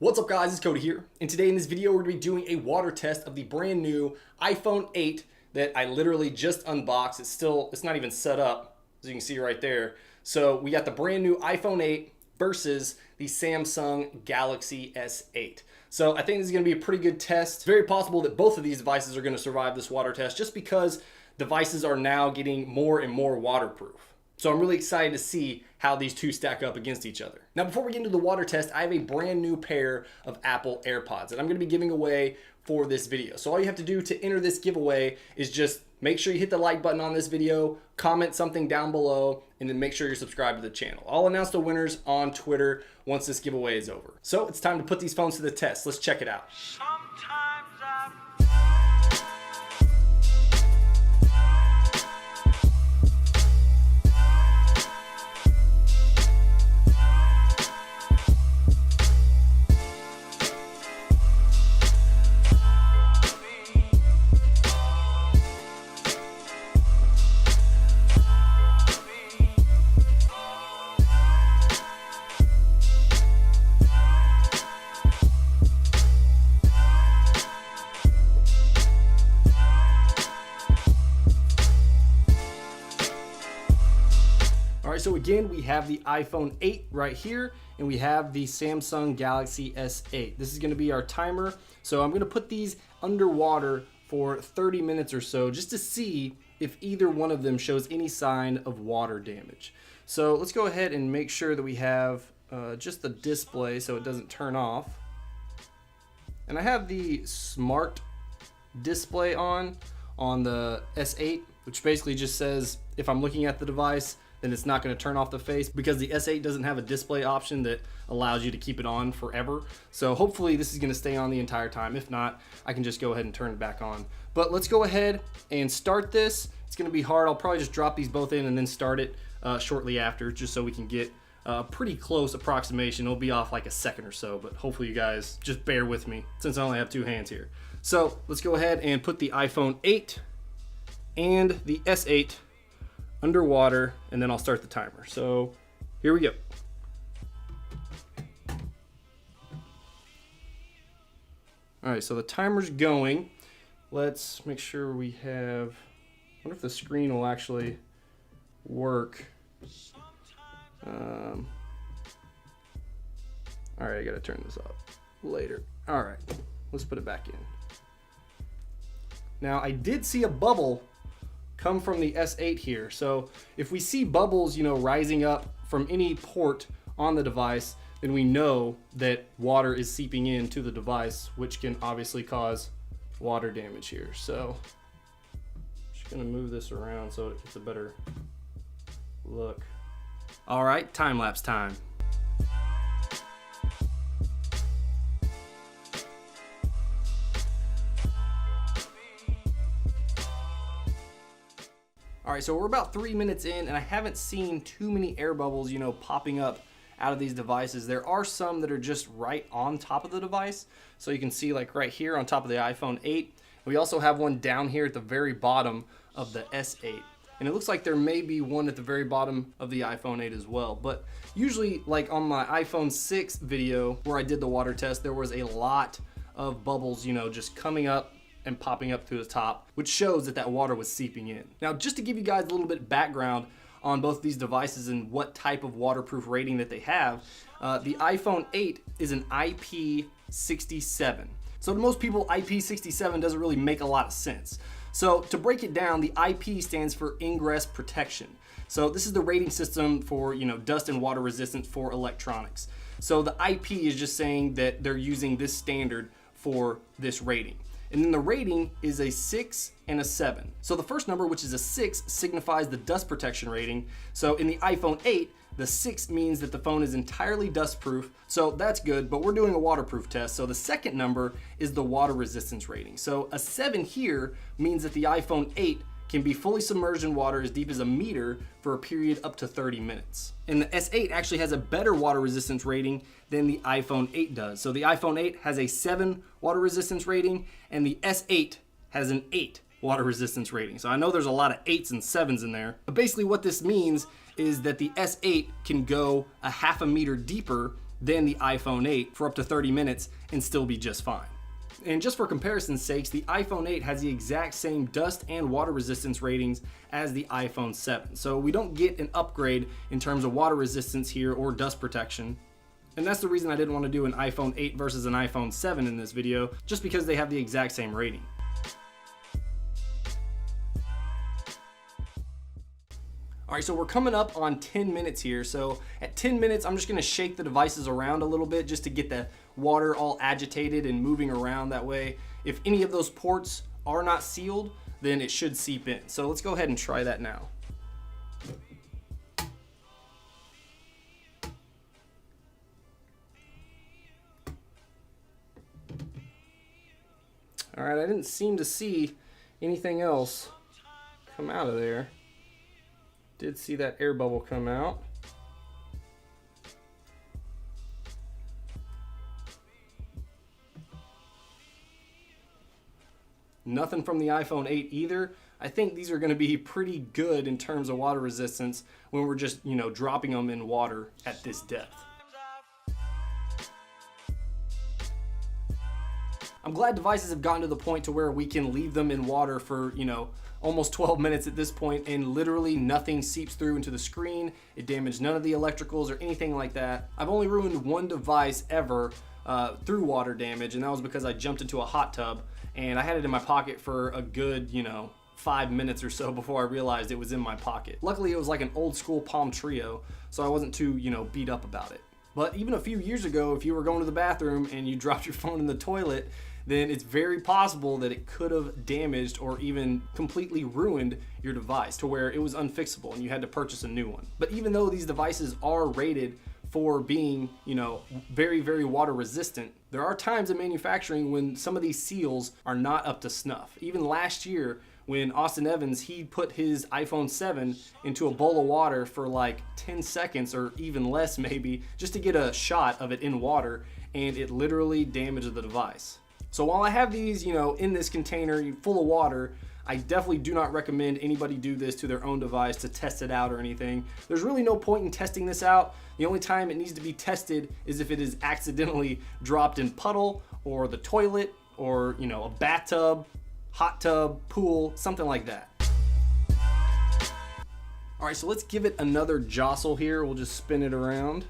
What's up guys, it's Cody here, and today in this video we're going to be doing a water test of the brand new iPhone 8 that I literally just unboxed. It's not even set up, as you can see right there. So we got the brand new iPhone 8 versus the Samsung Galaxy S8. So I think this is going to be a pretty good test. It's very possible that both of these devices are going to survive this water test just because devices are now getting more and more waterproof. So I'm really excited to see how these two stack up against each other. Now, before we get into the water test, I have a brand new pair of Apple AirPods that I'm going to be giving away for this video. So all you have to do to enter this giveaway is just make sure you hit the like button on this video, comment something down below, and then make sure you're subscribed to the channel. I'll announce the winners on Twitter once this giveaway is over. So it's time to put these phones to the test. Let's check it out. So again, we have the iPhone 8 right here, and we have the Samsung Galaxy S8. This is going to be our timer. So I'm going to put these underwater for 30 minutes or so just to see if either one of them shows any sign of water damage. So let's go ahead and make sure that we have just the display so it doesn't turn off. And I have the smart display on the S8, which basically just says if I'm looking at the device, then it's not going to turn off the face, because the S8 doesn't have a display option that allows you to keep it on forever. So hopefully this is going to stay on the entire time. If not, I can just go ahead and turn it back on. But let's go ahead and start this. It's going to be hard. I'll probably just drop these both in and then start it shortly after, just so we can get a pretty close approximation. It'll be off like a second or so, but hopefully you guys just bear with me since I only have two hands here. So let's go ahead and put the iPhone 8 and the S8 underwater, and then I'll start the timer. So here we go. All right, so the timer's going. Let's make sure we have, I wonder if the screen will actually work. All right, I gotta turn this up later. All right, let's put it back in. Now I did see a bubble come from the S8 here. So if we see bubbles, rising up from any port on the device, then we know that water is seeping into the device, which can obviously cause water damage here. So just gonna move this around so it gets a better look. All right, time-lapse time. All right, so we're about 3 minutes in, and I haven't seen too many air bubbles, popping up out of these devices. There are some that are just right on top of the device. So you can see like right here on top of the iPhone 8. We also have one down here at the very bottom of the S8. And it looks like there may be one at the very bottom of the iPhone 8 as well. But usually, like on my iPhone 6 video where I did the water test, there was a lot of bubbles, just coming up and popping up to the top, which shows that water was seeping in. Now, just to give you guys a little bit of background on both these devices and what type of waterproof rating that they have, the iPhone 8 is an IP67. So to most people, IP67 doesn't really make a lot of sense. So to break it down, the IP stands for ingress protection. So this is the rating system for dust and water resistance for electronics. So the IP is just saying that they're using this standard for this rating. And then the rating is a 6 and a 7. So the first number, which is a 6, signifies the dust protection rating. So in the iPhone 8, the 6 means that the phone is entirely dust-proof, so that's good, but we're doing a waterproof test. So the second number is the water resistance rating. So a 7 here means that the iPhone 8 can be fully submerged in water as deep as a meter for a period up to 30 minutes. And the S8 actually has a better water resistance rating than the iPhone 8 does. So the iPhone 8 has a 7 water resistance rating, and the S8 has an 8 water resistance rating. So I know there's a lot of 8s and 7s in there, but basically what this means is that the S8 can go a half a meter deeper than the iPhone 8 for up to 30 minutes and still be just fine. And just for comparison's sakes, the iPhone 8 has the exact same dust and water resistance ratings as the iPhone 7. So we don't get an upgrade in terms of water resistance here or dust protection. And that's the reason I didn't want to do an iPhone 8 versus an iPhone 7 in this video, just because they have the exact same rating. All right, so we're coming up on 10 minutes here. So at 10 minutes, I'm just gonna shake the devices around a little bit just to get the water all agitated and moving around that way. If any of those ports are not sealed, then it should seep in. So let's go ahead and try that now. All right, I didn't seem to see anything else come out of there. Did see that air bubble come out. Nothing from the iPhone 8 either. I think these are going to be pretty good in terms of water resistance when we're just, dropping them in water at this depth. I'm glad devices have gotten to the point to where we can leave them in water for, almost 12 minutes at this point and literally nothing seeps through into the screen. It damaged none of the electricals or anything like that. I've only ruined one device ever through water damage, and that was because I jumped into a hot tub and I had it in my pocket for a good, 5 minutes or so before I realized it was in my pocket. Luckily, it was like an old school Palm Trio, so I wasn't too, beat up about it. But even a few years ago, if you were going to the bathroom and you dropped your phone in the toilet, then it's very possible that it could have damaged or even completely ruined your device to where it was unfixable and you had to purchase a new one. But even though these devices are rated for being, very, very water resistant, there are times in manufacturing when some of these seals are not up to snuff. Even last year, when Austin Evans, he put his iPhone 7 into a bowl of water for like 10 seconds or even less maybe, just to get a shot of it in water, and it literally damaged the device. So while I have these, in this container full of water, I definitely do not recommend anybody do this to their own device to test it out or anything. There's really no point in testing this out. The only time it needs to be tested is if it is accidentally dropped in puddle or the toilet or, a bathtub, hot tub, pool, something like that. All right, so let's give it another jostle here. We'll just spin it around.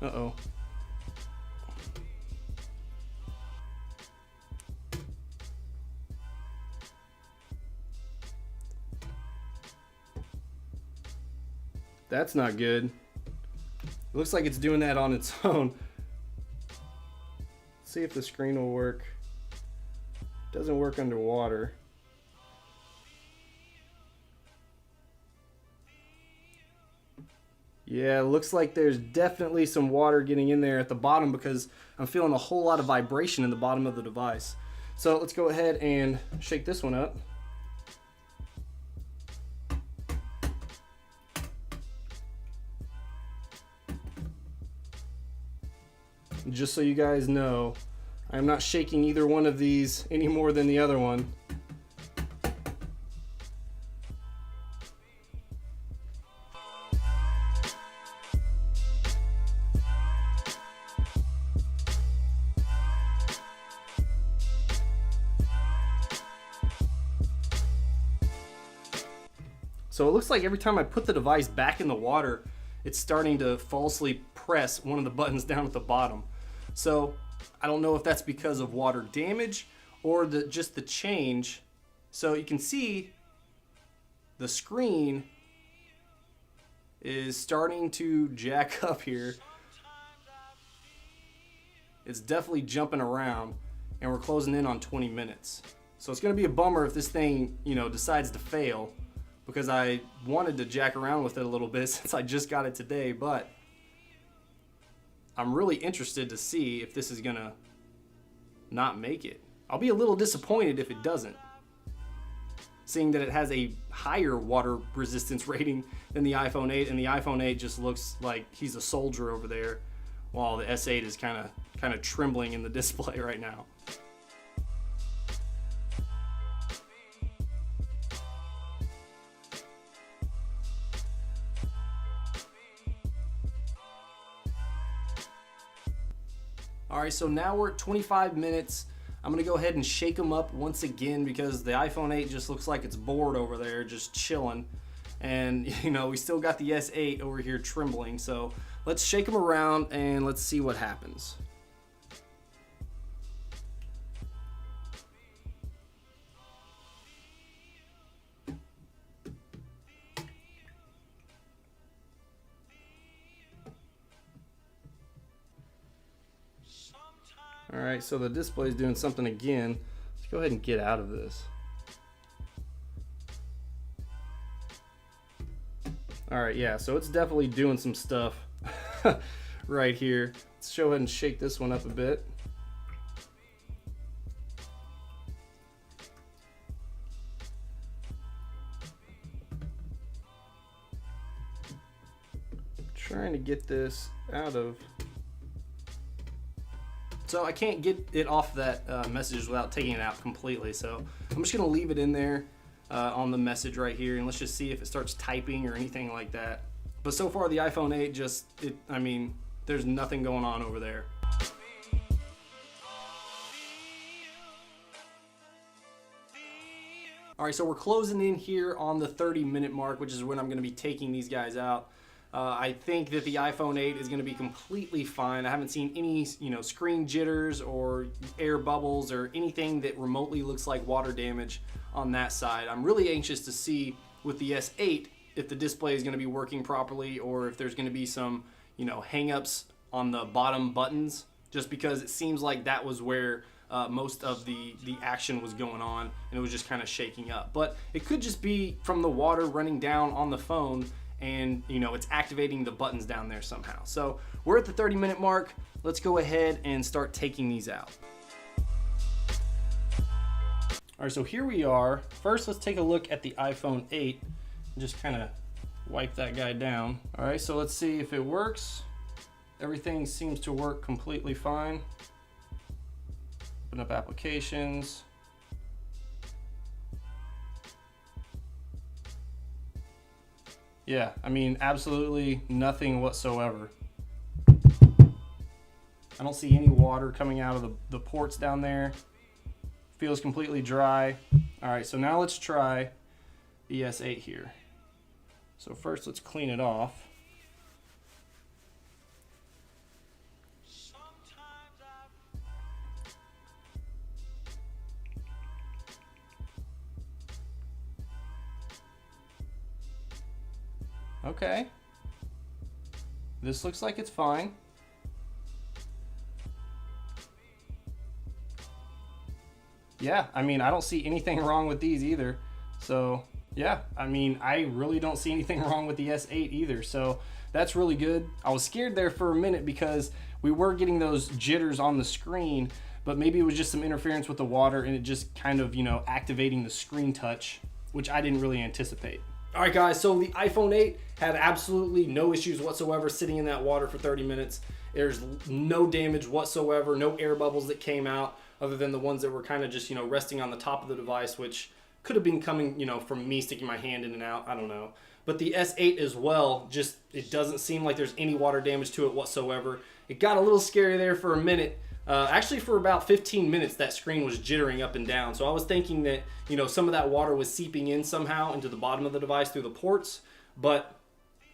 Uh-oh. That's not good. It looks like it's doing that on its own. Let's see if the screen will work. Doesn't work underwater. Yeah, it looks like there's definitely some water getting in there at the bottom because I'm feeling a whole lot of vibration in the bottom of the device. So let's go ahead and shake this one up. Just so you guys know, I'm not shaking either one of these any more than the other one. So it looks like every time I put the device back in the water, it's starting to falsely press one of the buttons down at the bottom. So I don't know if that's because of water damage or just the change. So you can see the screen is starting to jack up here. It's definitely jumping around, and we're closing in on 20 minutes. So it's gonna be a bummer if this thing, decides to fail, because I wanted to jack around with it a little bit since I just got it today, but I'm really interested to see if this is gonna not make it. I'll be a little disappointed if it doesn't, seeing that it has a higher water resistance rating than the iPhone 8, and the iPhone 8 just looks like he's a soldier over there, while the S8 is kind of trembling in the display right now. All right, so now we're at 25 minutes. I'm gonna go ahead and shake them up once again because the iPhone 8 just looks like it's bored over there, just chilling. And you know, we still got the S8 over here trembling. So let's shake them around and let's see what happens. All right, so the display is doing something again. Let's go ahead and get out of this. All right, yeah, so it's definitely doing some stuff right here. Let's go ahead and shake this one up a bit. Trying to get this out of. So I can't get it off that message without taking it out completely. So I'm just gonna leave it in there on the message right here, and let's just see if it starts typing or anything like that. But so far the iPhone 8 I mean, there's nothing going on over there. All right, so we're closing in here on the 30-minute mark, which is when I'm gonna be taking these guys out. I think that the iPhone 8 is going to be completely fine. I haven't seen any, screen jitters or air bubbles or anything that remotely looks like water damage on that side. I'm really anxious to see with the S8 if the display is going to be working properly or if there's going to be some, hang-ups on the bottom buttons, just because it seems like that was where most of the action was going on and it was just kind of shaking up. But it could just be from the water running down on the phone, and it's activating the buttons down there somehow. So we're at the 30-minute mark. Let's go ahead and start taking these out. All right, so here we are. First, let's take a look at the iPhone 8 and just kind of wipe that guy down. All right, so let's see if it works. Everything seems to work completely fine. Open up applications. Yeah, I mean, absolutely nothing whatsoever. I don't see any water coming out of the ports down there. Feels completely dry. All right, so now let's try the S8 here. So first, let's clean it off. Okay, this looks like it's fine. Yeah, I mean, I don't see anything wrong with these either. So yeah, I mean, I really don't see anything wrong with the S8 either. So that's really good. I was scared there for a minute because we were getting those jitters on the screen, but maybe it was just some interference with the water and it just kind of, activating the screen touch, which I didn't really anticipate. All right, guys, so the iPhone 8 had absolutely no issues whatsoever sitting in that water for 30 minutes. There's no damage whatsoever, no air bubbles that came out other than the ones that were kind of just, resting on the top of the device, which could have been coming, from me sticking my hand in and out. I don't know. But the S8 as well, just it doesn't seem like there's any water damage to it whatsoever. It got a little scary there for a minute. Actually, for about 15 minutes, that screen was jittering up and down. So I was thinking that, some of that water was seeping in somehow into the bottom of the device through the ports, but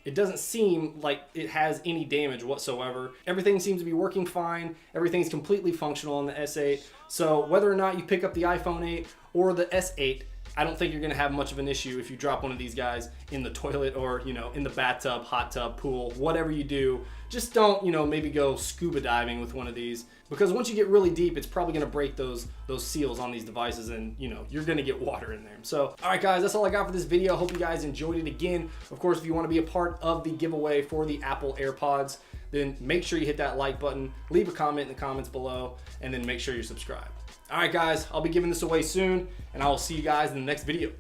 it doesn't seem like it has any damage whatsoever. Everything seems to be working fine. Everything's completely functional on the S8. So whether or not you pick up the iPhone 8 or the S8, I don't think you're going to have much of an issue if you drop one of these guys in the toilet or, in the bathtub, hot tub, pool, whatever you do. Just don't, maybe go scuba diving with one of these, because once you get really deep, it's probably going to break those seals on these devices and, you're going to get water in there. So, all right, guys, that's all I got for this video. I hope you guys enjoyed it. Again, of course, if you want to be a part of the giveaway for the Apple AirPods, then make sure you hit that like button, leave a comment in the comments below, and then make sure you're subscribed. All right, guys, I'll be giving this away soon, and I will see you guys in the next video.